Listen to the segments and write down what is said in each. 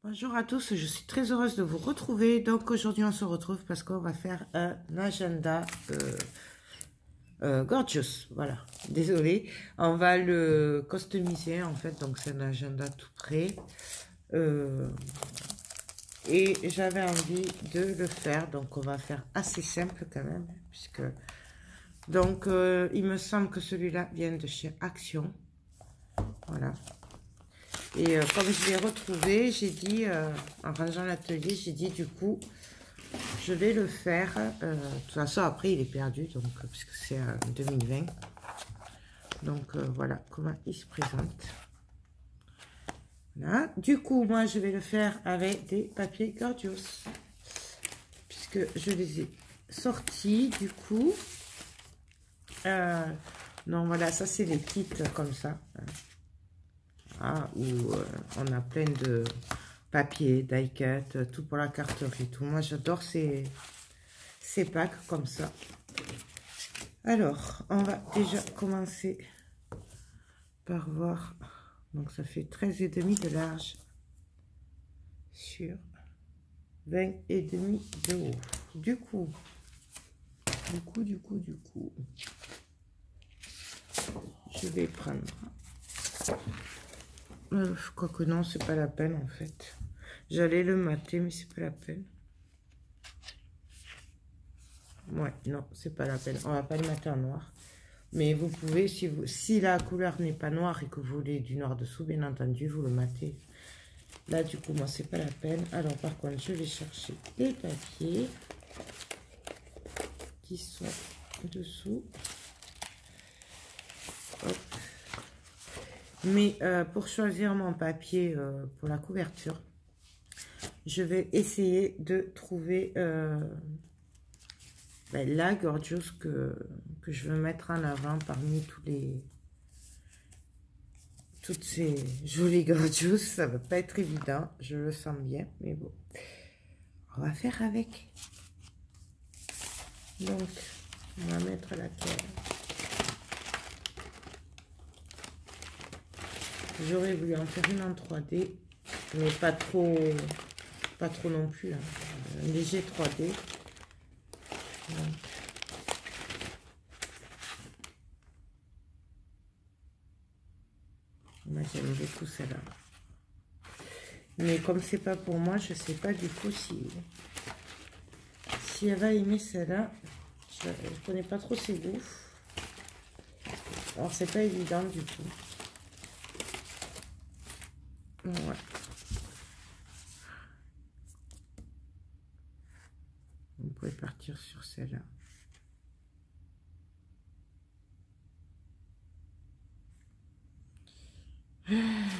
Bonjour à tous, je suis très heureuse de vous retrouver. Donc aujourd'hui on se retrouve parce qu'on va faire un agenda gorgeous. Voilà, désolée. On va le customiser en fait, donc c'est un agenda tout prêt. Et j'avais envie de le faire, donc on va faire assez simple quand même. Puisque donc il me semble que celui-là vient de chez Action. Voilà. Et comme je l'ai retrouvé, j'ai dit, en rangeant l'atelier, j'ai dit du coup, je vais le faire. De toute façon, après, il est perdu, donc puisque c'est 2020. Donc voilà comment il se présente. Voilà. Du coup, moi, je vais le faire avec des papiers Gorgeous. Puisque je les ai sortis, du coup. Non, voilà, ça, c'est les kits comme ça. Ah, où on a plein de papier, die-cut, tout pour la carterie, tout. Moi, j'adore ces packs comme ça. Alors, on va déjà commencer par voir. Donc, ça fait 13,5 de large sur 20,5 de haut. Du coup, je vais prendre... quoique non, c'est pas la peine en fait. J'allais le mater, mais c'est pas la peine. Ouais, non, c'est pas la peine. On va pas le mater en noir. Mais vous pouvez, si la couleur n'est pas noire et que vous voulez du noir dessous, bien entendu, vous le matez. Là, du coup, moi, c'est pas la peine. Alors, par contre, je vais chercher les papiers qui sont dessous. Hop. Mais pour choisir mon papier pour la couverture, je vais essayer de trouver la Gorgeous que je veux mettre en avant parmi toutes ces jolies Gorgeous. Ça va pas être évident, je le sens bien, mais bon, on va faire avec. Donc, on va mettre laquelle. J'aurais voulu en faire une en 3D, mais pas trop non plus, hein. Un léger 3D. Donc. Moi j'aime beaucoup celle-là. Mais comme c'est pas pour moi, je sais pas du coup si elle va aimer celle-là. Je connais pas trop ses goûts. Alors c'est pas évident du tout. Ouais. On pourrait partir sur celle-là.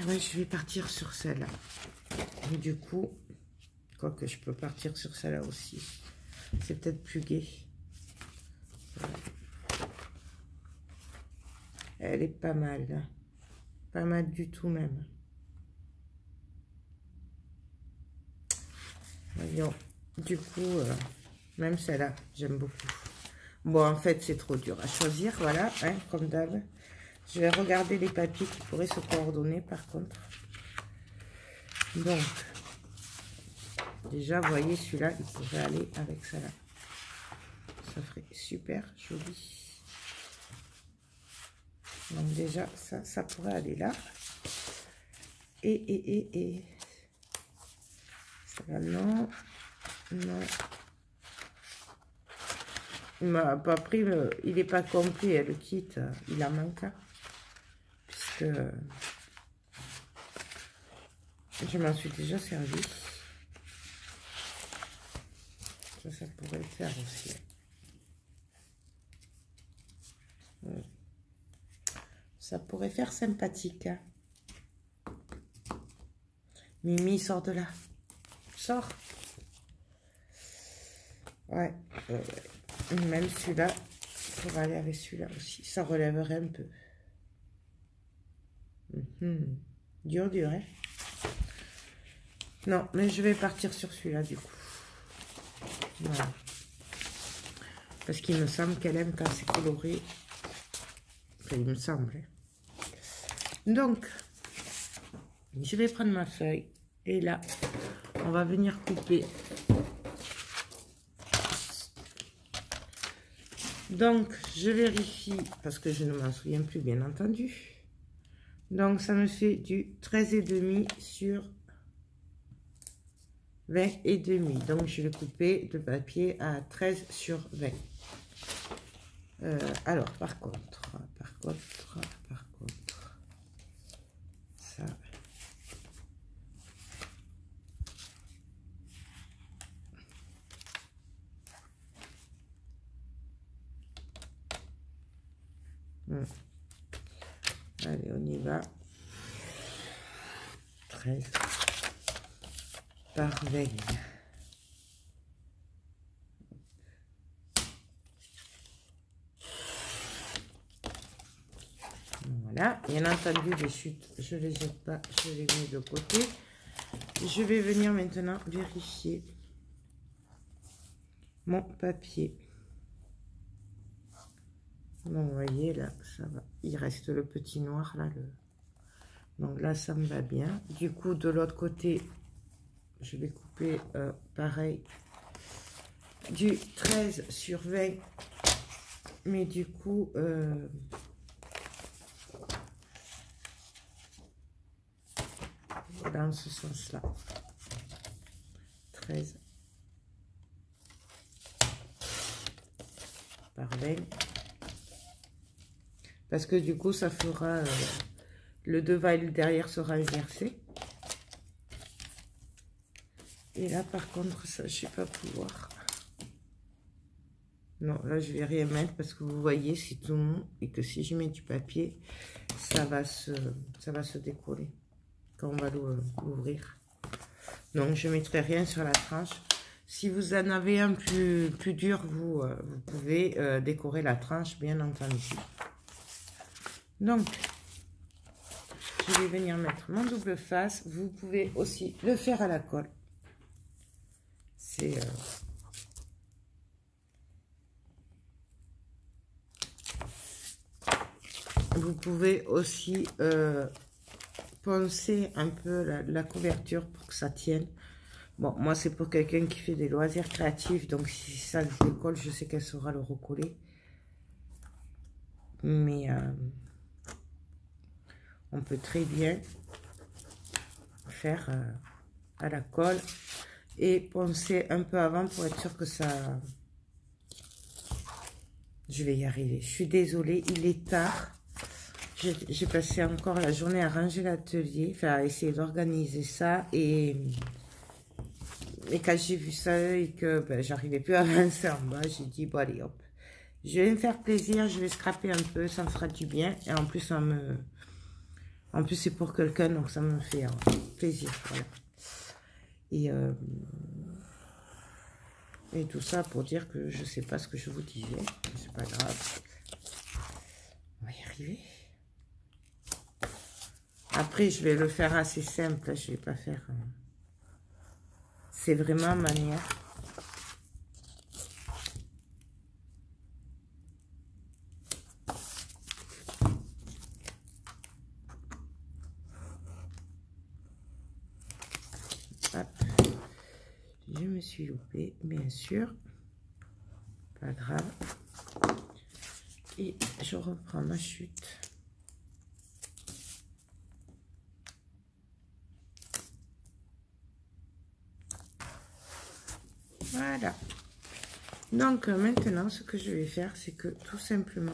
Ouais, je vais partir sur celle-là. Du coup, quoique je peux partir sur celle-là aussi. C'est peut-être plus gai. Elle est pas mal. Hein. Pas mal du tout même. Voyons. Du coup, même celle-là, j'aime beaucoup. Bon, en fait, c'est trop dur à choisir. Voilà, hein, comme d'hab. Je vais regarder les papiers qui pourraient se coordonner par contre. Donc, déjà, vous voyez, celui-là, il pourrait aller avec ça là. Ça ferait super joli. Donc déjà, ça pourrait aller là. Et... Ça va, non. Non. Il m'a pas pris, il n'est pas complet, le kit. Il en manque. Puisque... je m'en suis déjà servi. Ça pourrait le faire aussi. Ça pourrait faire sympathique. Hein. Mimi, sort de là. Sors. Ouais. Même celui-là, pour aller avec celui-là aussi. Ça relèverait un peu. Dur, hein. Non, mais je vais partir sur celui-là, du coup. Voilà. Parce qu'il me semble qu'elle aime quand c'est coloré. Enfin, il me semble. Donc, je vais prendre ma feuille. Et là, on va venir couper. Donc, je vérifie, parce que je ne m'en souviens plus, bien entendu. Donc, ça me fait du 13,5 sur 20,5. Donc, je vais couper le papier à 13 sur 20. Alors, par contre, ça... Allez, on y va. 13 par 20. Voilà, bien entendu, les chutes, je les jette pas, je les mets de côté. Je vais venir maintenant vérifier mon papier. Donc, vous voyez, là, ça va. Il reste le petit noir, là. Donc là, ça me va bien. Du coup, de l'autre côté, je vais couper, pareil, du 13 sur 20. Mais du coup, dans ce sens-là. 13 par 20. Parce que du coup, ça fera... le devant et le derrière sera inversé. Et là, par contre, ça, je ne vais pas pouvoir. Non, là, je vais rien mettre parce que vous voyez, c'est tout mou. Et que si je mets du papier, ça va se décoller quand on va l'ouvrir. Donc, je ne mettrai rien sur la tranche. Si vous en avez un plus dur, vous pouvez décorer la tranche, bien entendu. Donc, je vais venir mettre mon double face. Vous pouvez aussi le faire à la colle. C'est... Vous pouvez aussi poncer un peu la couverture pour que ça tienne. Bon, moi, c'est pour quelqu'un qui fait des loisirs créatifs. Donc, si ça se décolle, je sais qu'elle saura le recoller. Mais... on peut très bien faire à la colle et poncer un peu avant pour être sûr que ça... Je vais y arriver. Je suis désolée, il est tard. J'ai passé encore la journée à ranger l'atelier, enfin à essayer d'organiser ça. Et quand j'ai vu ça et que ben, j'arrivais plus à avancer en bas, j'ai dit, bon allez hop. Je vais me faire plaisir, je vais scraper un peu, ça me fera du bien. Et en plus, ça me... En plus, c'est pour quelqu'un, donc ça me fait plaisir. Voilà. Et tout ça pour dire que je ne sais pas ce que je vous disais. C'est pas grave. On va y arriver. Après, je vais le faire assez simple. Je ne vais pas faire... C'est vraiment manière. Hop. Je me suis loupée, bien sûr. Pas grave. Et je reprends ma chute. Voilà. Donc maintenant, ce que je vais faire, c'est que tout simplement,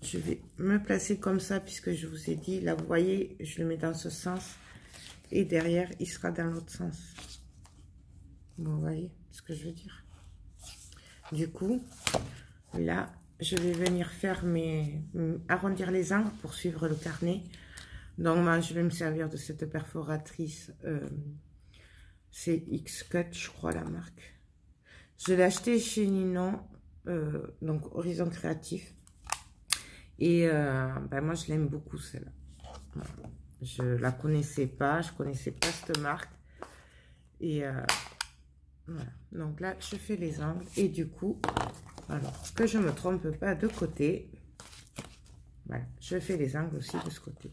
je vais me placer comme ça, puisque je vous ai dit, là, vous voyez, je le mets dans ce sens. Et derrière, il sera dans l'autre sens. Vous voyez ce que je veux dire? Du coup, là, je vais venir faire arrondir les angles pour suivre le carnet. Donc, moi, je vais me servir de cette perforatrice. C'est X-Cut, je crois, la marque. Je l'ai acheté chez Ninon, donc Horizon Créatif. Et ben, moi, je l'aime beaucoup, celle-là. Voilà. Je la connaissais pas, je connaissais pas cette marque. Et voilà. Donc là, je fais les angles. Et du coup, alors que je me trompe pas de côté, voilà, je fais les angles aussi de ce côté.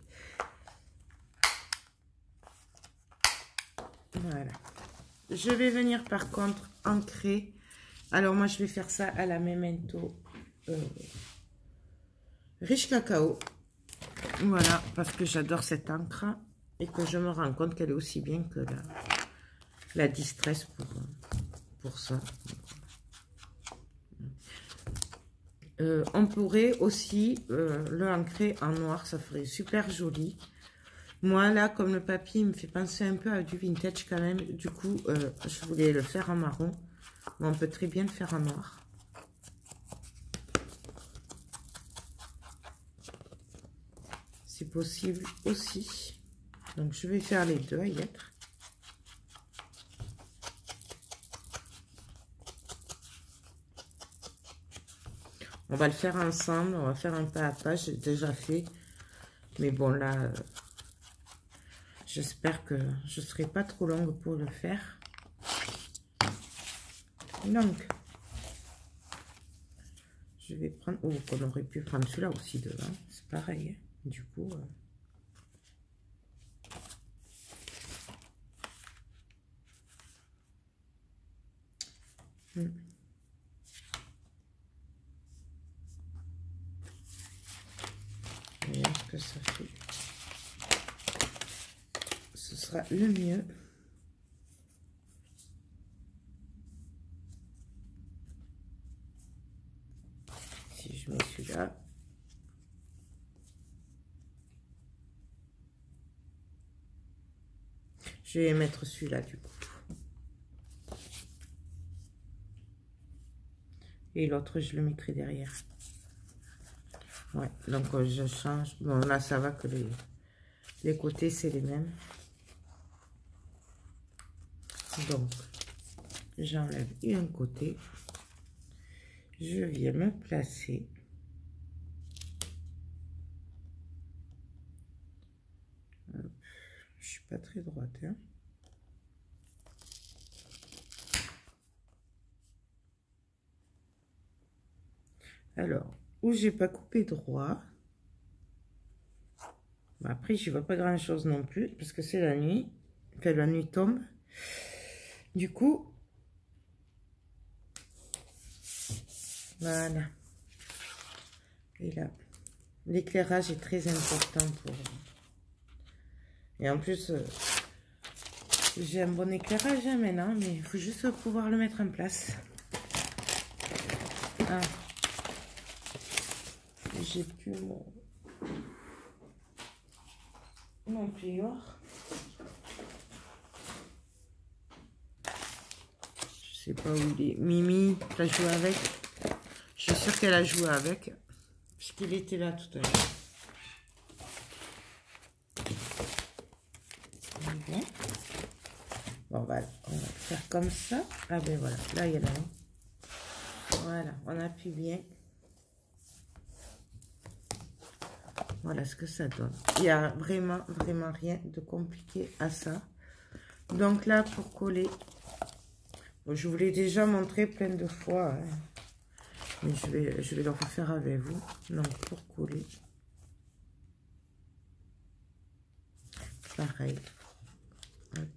Voilà. je vais venir par contre ancrer. Alors moi je vais faire ça à la Memento riche cacao. Voilà, parce que j'adore cette encre et que je me rends compte qu'elle est aussi bien que la Distress pour ça. On pourrait aussi le ancrer en noir, ça ferait super joli. Moi là, comme le papier me fait penser un peu à du vintage quand même, du coup je voulais le faire en marron, mais on peut très bien le faire en noir. C'est possible aussi. Donc je vais faire les deux à y être. On va le faire ensemble, on va faire un pas à pas, j'ai déjà fait. Mais bon là, j'espère que je ne serai pas trop longue pour le faire. Donc, je vais prendre... Oh, on aurait pu prendre celui-là aussi devant, c'est pareil. Hein. Du coup... Voyons ce que ça fait. Ce sera le mieux. Si je mets celui-là. Je vais mettre celui-là du coup. Et l'autre, je le mettrai derrière. Ouais, donc je change. Bon, là, ça va que les côtés, c'est les mêmes. Donc, j'enlève un côté. Je viens me placer. Hop. Je suis pas très droite, hein. Alors, où j'ai pas coupé droit. Bon, après, je vois pas grand chose non plus, parce que c'est la nuit. Enfin, la nuit tombe. Du coup, voilà. Et là, l'éclairage est très important pour... Et en plus, j'ai un bon éclairage hein, maintenant, mais il faut juste pouvoir le mettre en place. Ah. J'ai plus mon plieur. Je sais pas où il est. Mimi, tu as joué avec? Je suis sûre qu'elle a joué avec, puisqu'il était là tout à l'heure. Bon, on va le faire comme ça. Ah ben voilà, là il y en a un. Voilà, on appuie bien. Voilà ce que ça donne. Il n'y a vraiment rien de compliqué à ça. Donc là, pour coller, bon, je vous l'ai déjà montré plein de fois, hein, mais je vais le refaire avec vous. Donc pour coller, pareil. Hop.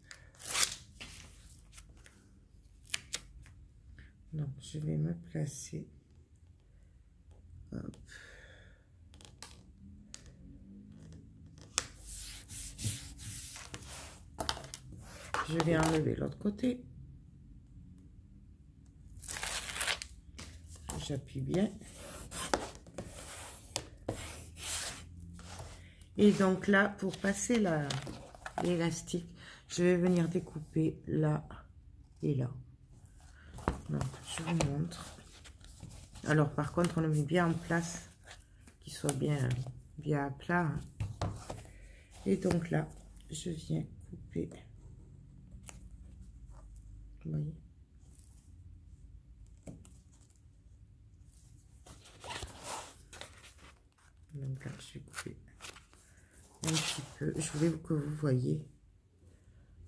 Donc je vais me placer. Hop. Je vais enlever l'autre côté. J'appuie bien. Et donc là, pour passer l'élastique, je vais venir découper là et là. Donc, je vous montre. Alors, par contre, on le met bien en place, qu'il soit bien à plat. Hein. Et donc là, je viens couper. Vous voyez? Donc là, je vais couper un petit peu. Je voulais que vous voyez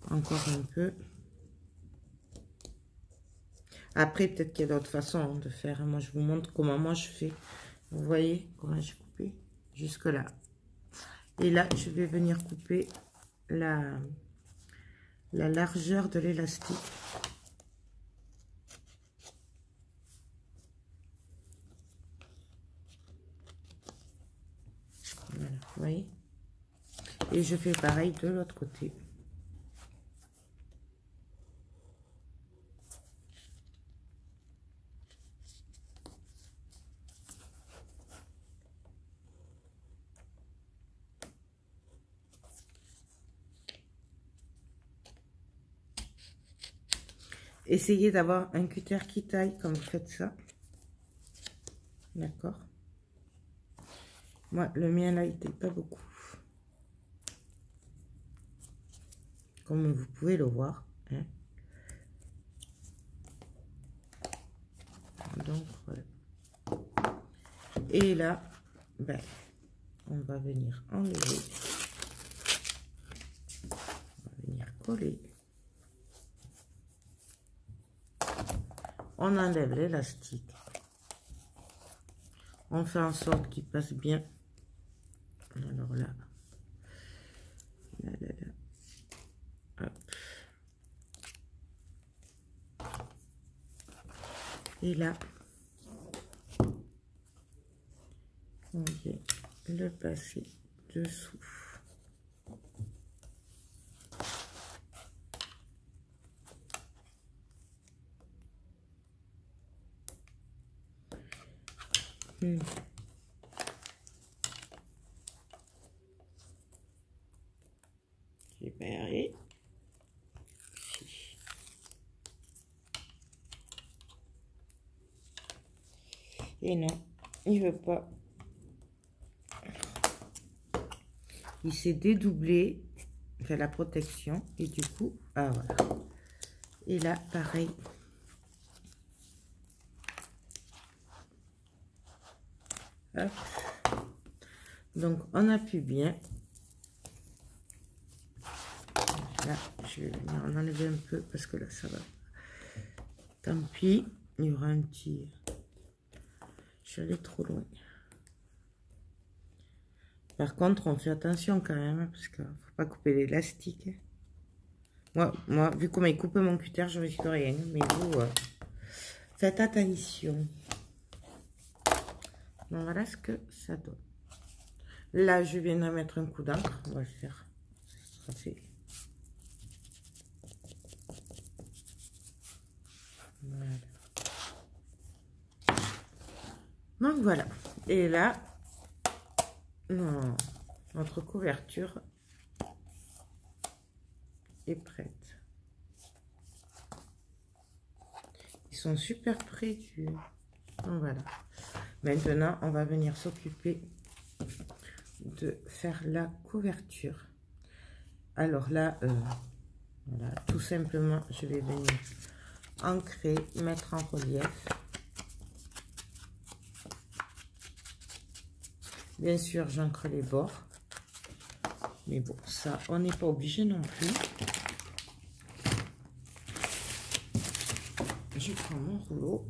encore un peu. Après, peut-être qu'il y a d'autres façons de faire. Moi, je vous montre comment moi je fais. Vous voyez comment j'ai coupé jusque là. Et là, je vais venir couper la largeur de l'élastique. Voilà, vous voyez. Et je fais pareil de l'autre côté. Essayez d'avoir un cutter qui taille quand vous faites ça. D'accord. Moi, le mien là, il taille pas beaucoup. Comme vous pouvez le voir. Hein. Donc, voilà. Et là, ben, on va venir enlever. On va venir coller. On enlève l'élastique. On fait en sorte qu'il passe bien. Alors là. Là, là, là. Hop. Et là, on vient le passer dessous. Super. Et non, il veut pas. Il s'est dédoublé, fait la protection, et du coup, ah voilà. Et là, pareil. Hop. Donc, on appuie bien. Là, je vais venir en enlever un peu parce que là, ça va. Tant pis, il y aura un petit... Je suis allée trop loin. Par contre, on fait attention quand même, parce qu'il ne faut pas couper l'élastique. Moi, vu comment il coupe mon cutter, je risque rien. Mais vous, faites attention. Donc, voilà ce que ça donne. Là, je viens de mettre un coup d'encre. On va le faire. Ça sera fait. Voilà. Donc, voilà. Et là, non, notre couverture est prête. Ils sont super près du... Donc, voilà. Maintenant, on va venir s'occuper de faire la couverture. Alors là, voilà, tout simplement, je vais venir ancrer, mettre en relief. Bien sûr, j'ancre les bords. Mais bon, ça, on n'est pas obligé non plus. Je prends mon rouleau.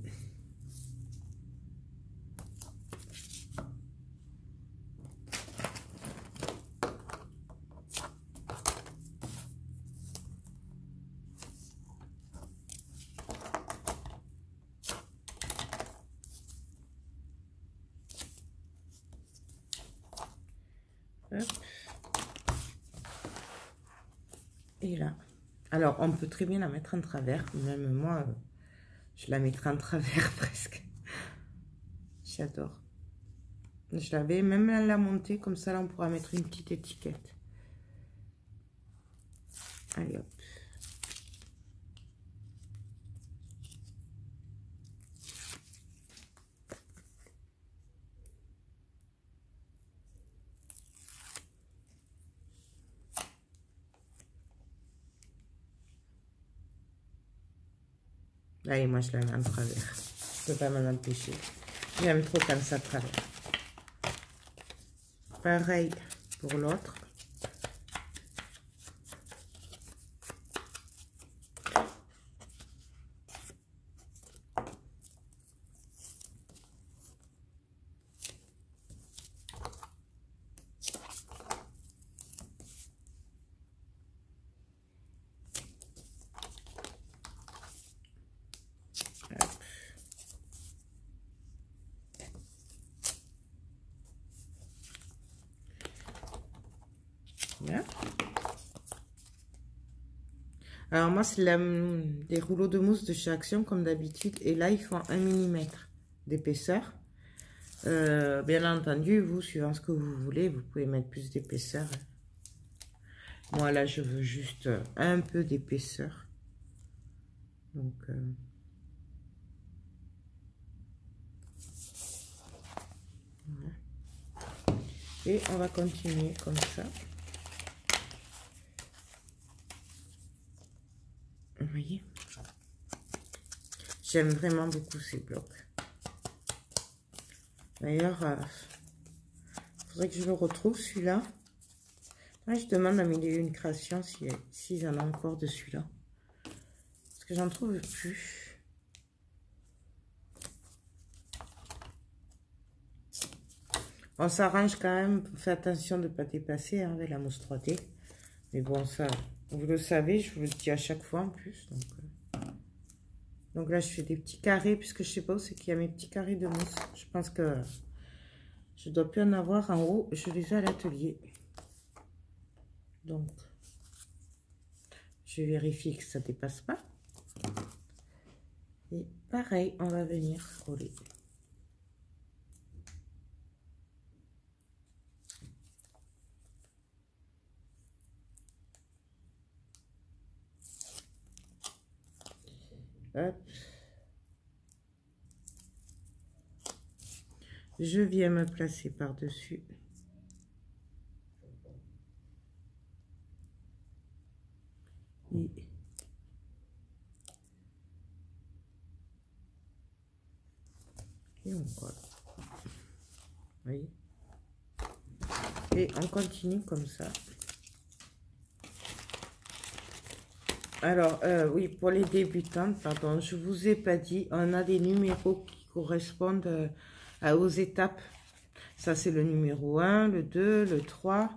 Hop. Et là. Alors, on peut très bien la mettre en travers. Même moi, je la mettrai en travers presque. J'adore. Je l'avais même à la monter. Comme ça, là, on pourra mettre une petite étiquette. Allez, hop. Allez, moi, je la mets en travers. Je peux pas m'en empêcher. J'aime trop quand ça travers. Pareil pour l'autre. Là. Alors moi, c'est des rouleaux de mousse de chez Action, comme d'habitude. Et là, ils font 1 mm d'épaisseur. Bien entendu, vous, suivant ce que vous voulez, vous pouvez mettre plus d'épaisseur. Moi, là, je veux juste un peu d'épaisseur. Donc, voilà. Et on va continuer comme ça. Vous voyez? J'aime vraiment beaucoup ces blocs. D'ailleurs, il faudrait que je le retrouve, celui-là. Je demande à Milieu une création s'ils en ont encore de celui-là. Parce que j'en trouve plus. On s'arrange quand même. Faites attention de ne pas dépasser avec la mousse 3D. Mais bon, ça, vous le savez, je vous le dis à chaque fois en plus. Donc là, je fais des petits carrés, puisque je ne sais pas où c'est qu'il y a mes petits carrés de mousse. Je pense que je ne dois plus en avoir en haut. Je les ai à l'atelier. Donc, je vérifie que ça ne dépasse pas. Et pareil, on va venir coller. Hop. Je viens me placer par-dessus. Et on colle. Vous voyez? Et on continue comme ça. Alors, oui, pour les débutantes, pardon, je vous ai pas dit, on a des numéros qui correspondent aux étapes. Ça, c'est le numéro 1, le 2, le 3.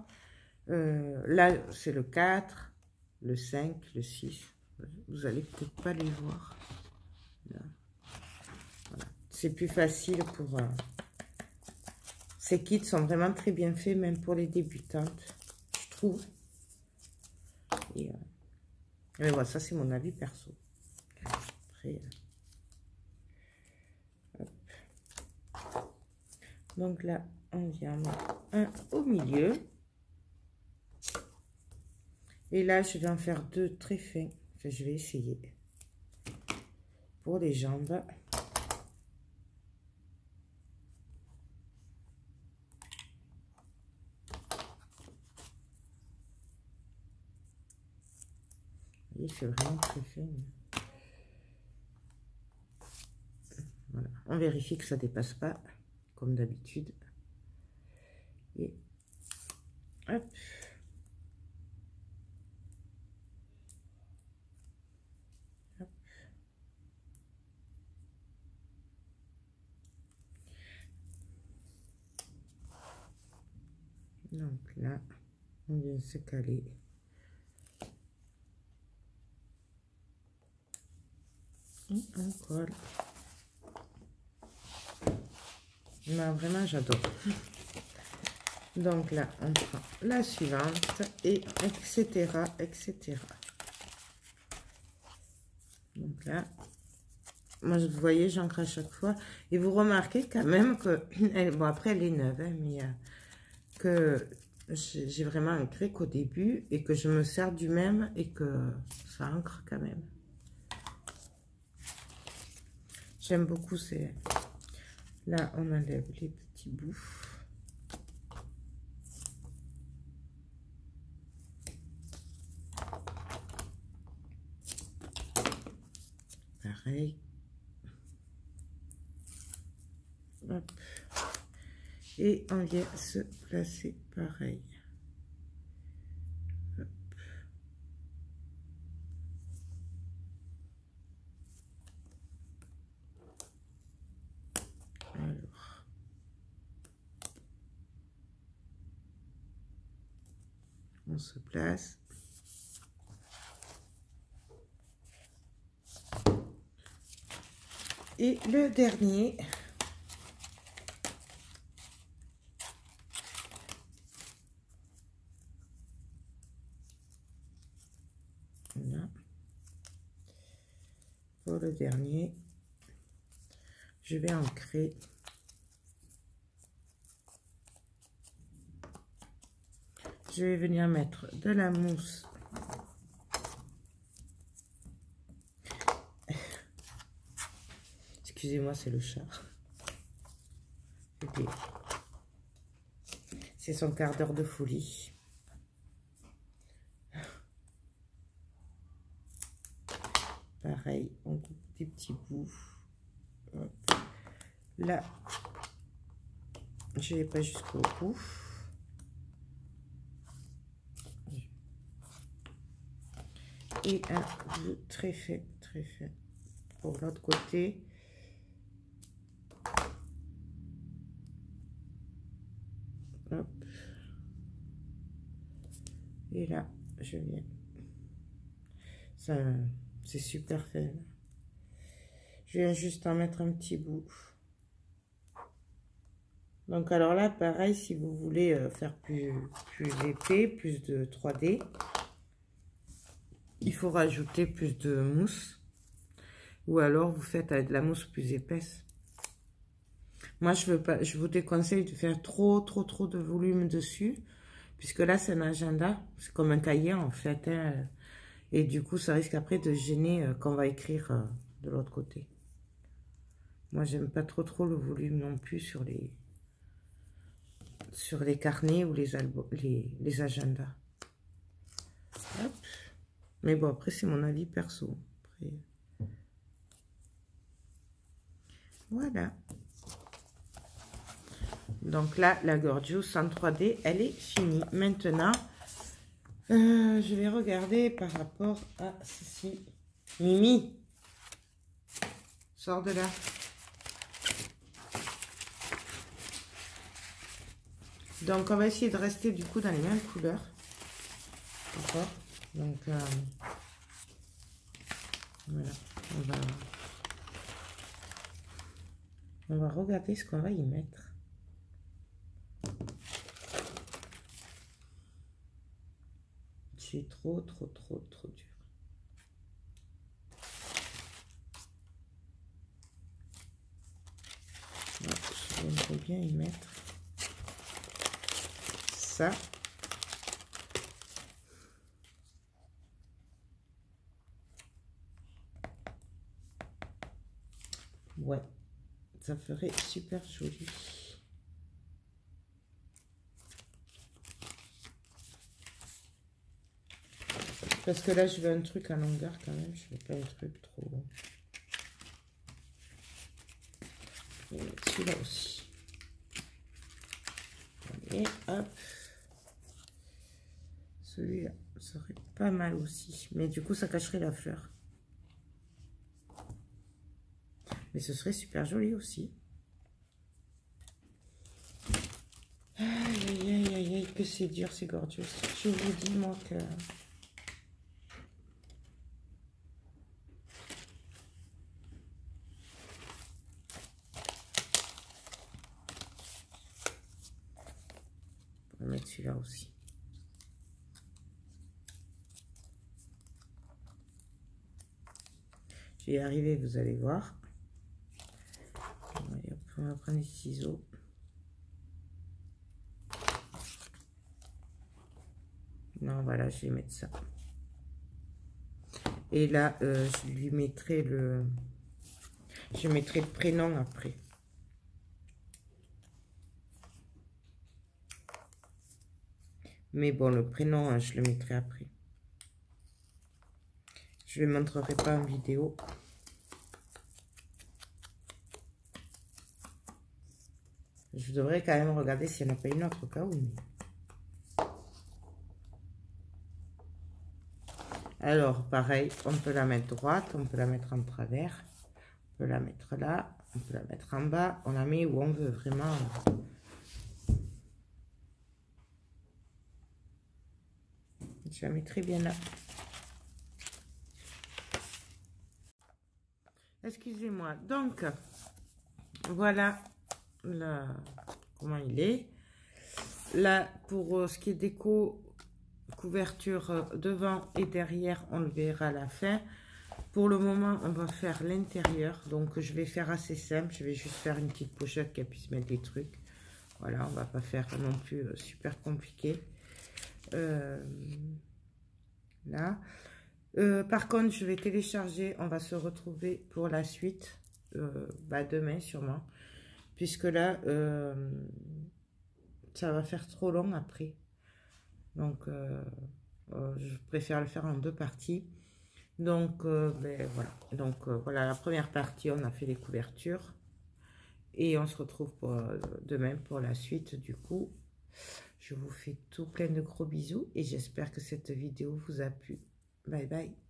Là, c'est le 4, le 5, le 6. Vous allez peut-être pas les voir. Voilà. C'est plus facile pour... Ces kits sont vraiment très bien faits, même pour les débutantes, je trouve. Et, mais voilà, ça c'est mon avis perso. Après, donc là, on vient mettre un au milieu. Et là, je vais en faire 2 très fins. Enfin, je vais essayer. Pour les jambes. Il fait vraiment très fin. Voilà. On vérifie que ça ne dépasse pas, comme d'habitude. Et hop. Hop. Donc là, on vient se caler. Et on colle. Non, vraiment, j'adore. Donc là, on prend la suivante et etc. etc. Donc là, moi, vous voyez, j'ancre à chaque fois. Et vous remarquez quand même que, bon, après, elle est neuve, hein, mais que j'ai vraiment ancré qu'au début et que je me sers du même et que ça ancre quand même. J'aime beaucoup ces... Là, on enlève les petits bouts. Pareil. Hop. Et on vient se placer pareil. Hop. Alors. On se place. Et le dernier. pour le dernier, je vais ancrer. Je vais venir mettre de la mousse. Excusez-moi, c'est le chat. C'est son quart d'heure de folie. Pareil, on coupe des petits bouts. Hop. Là, je vais pas jusqu'au bout. Et un bout très fait pour l'autre côté. Hop. Et là, je viens. Ça, c'est super fait. Je viens juste en mettre un petit bout. Donc alors là, pareil, si vous voulez faire plus épais, plus de 3D, il faut rajouter plus de mousse. Ou alors vous faites avec de la mousse plus épaisse. Moi, je vous déconseille de faire trop de volume dessus. Puisque là, c'est un agenda. C'est comme un cahier, en fait. Hein, et du coup, ça risque après de gêner quand on va écrire de l'autre côté. Moi, j'aime pas trop le volume non plus sur les carnets ou les agendas. Hop. Mais bon, après, c'est mon avis perso. Après... Voilà. Donc là, la Gorgeous en 3D, elle est finie. Maintenant, je vais regarder par rapport à ceci. Mimi, sors de là. Donc, on va essayer de rester du coup dans les mêmes couleurs. D'accord. Donc, voilà. On va regarder ce qu'on va y mettre. C'est trop dur. J'aimerais bien y mettre ça. Ouais, ça ferait super joli. Parce que là, je veux un truc à longueur quand même. Je veux pas un truc trop... Celui-là aussi. Allez, hop. Celui-là serait pas mal aussi. Mais du coup, ça cacherait la fleur. Mais ce serait super joli aussi. Aïe, que c'est dur, c'est gorgeous. Je vous dis, moi, que... On va mettre celui-là aussi. Je vais y arriver, vous allez voir. Allez, on va prendre les ciseaux. Non, voilà, je vais mettre ça. Et là, je lui mettrai le... Je mettrai le prénom après. Mais bon, le prénom, je le mettrai après. Je ne le montrerai pas en vidéo. Je devrais quand même regarder s'il n'y en a pas une autre au cas où. Alors, pareil, on peut la mettre droite, on peut la mettre en travers. On peut la mettre là, on peut la mettre en bas. On la met où on veut, vraiment. Je la mettrai bien là. Excusez-moi. Donc, voilà comment il est. Là, pour ce qui est déco, couverture devant et derrière, on le verra à la fin. Pour le moment, on va faire l'intérieur. Donc, je vais faire assez simple. Je vais juste faire une petite pochette qu'elle puisse mettre des trucs. Voilà, on va pas faire non plus super compliqué. Là. Par contre, je vais télécharger. On va se retrouver pour la suite. Demain, sûrement. Puisque là, ça va faire trop long après. Donc, je préfère le faire en 2 parties. Donc, voilà. Donc, voilà, la première partie, on a fait les couvertures. Et on se retrouve pour, demain pour la suite. Du coup, je vous fais tout plein de gros bisous. Et j'espère que cette vidéo vous a plu. Bye bye.